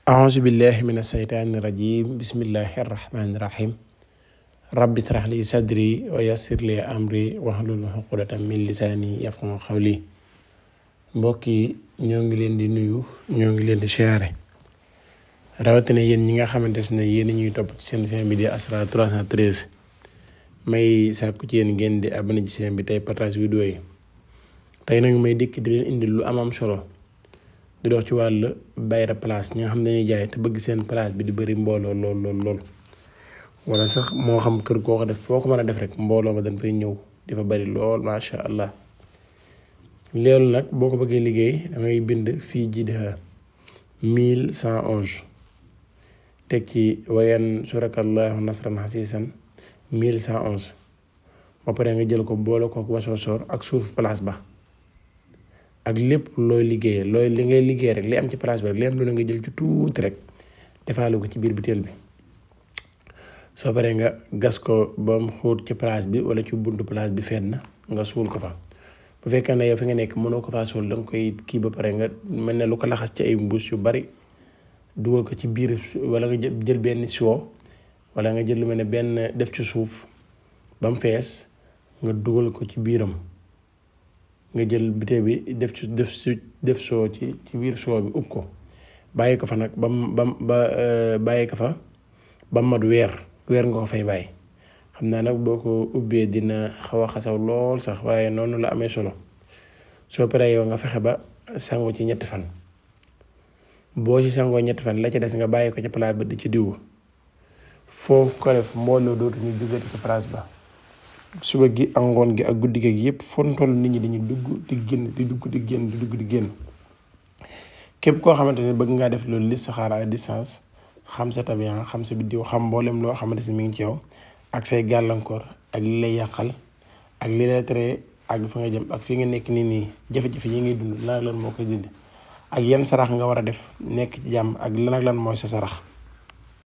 أعوذ بالله من الشيطان الرجيم بسم الله الرحمن الرحيم رب اشرح لي صدري ويسر لي أمري واحلل عقدة من لساني يفقهوا قولي mbokk yi ñoo ngi leen di nuyu ñoo ngi leen di siyaare rawatina yéen ñi nga xamante ne yéen ñuy topp ci seen chaîne bi di Asrar 313 may sàkku ci yéen ngeen di abonné ci chaîne bi tey partage vidéo yi tey nag may dikk di leen indil lu am solo di dox ci wàllu bayra place ñi nga xam ne dañuy jaay te bëgg seen place bi di bëri mbooloo lool wala sax moo xam kër goo ko def foo ko mën a def rek mbooloo ba dañ fay ñëw di fa bëri lool macha allah. loolu nag boo ko bëggee liggéey da ngay bind fii Jidha 1111 teg ci wayan surakallahu nasran hasisan 1111 ba pare nga jël ko boole ko wasoosor ak suuf place ba ak lépp looy liggéeyee looy li ngay liggéey rek li am ci place bi rek li am lu nga jël ci tuuti rek defaale ko ci biir butéel bi soo paree nga gas ko ba mu xóot ci place bi wala ci buntu place bi fenn nga suul ko fa. bu fekkee ne yow fi nga nekk mënoo ko faa suul da nga koy kii ba pare nga mel ne lu ko laxas ci ay mbuus yu bari dugal ko ci biir wala nga jël benn siwo wala nga jël lu mel ne benn def ci suuf ba mu fees nga dugal ko ci biiram nga jël butéel bi def soo ci biir soo bi ub ko bàyyi ko fa nag bàyyi ko fa ba mat weer nga ko fay bàyyi. xam naa nag boo ko ubbee dina xaw a xasaw lool sax waaye noonu la amee solo soo paree yow nga fexe ba sangu ci ñetti fan boo ci sangoo ñetti fan la ca des nga bàyyi ko ci place ba di ci diw foo ko def mbooloo dootuñu duggati ci place ba suba gi ak ngoon gi ak guddi gi yëpp fon toll nit ñi dañuy dugg di génn di dugg di génn di dugg di génn képp koo xamante ne bëgg ngaa def loolu listixaar à distance xam sa tabian xam sa biddiw xam mboolem loo xamante ne mi ngi ci yow ak say gàllankoor ak li lay yàqal ak li lay tere ak fa nga jëm ak fi nga nekk nii jafe-jafe yi ngay dund lan moo koy dindi ak yan sarax nga war a def nekk ci jàmm ak lan mooy sa sarax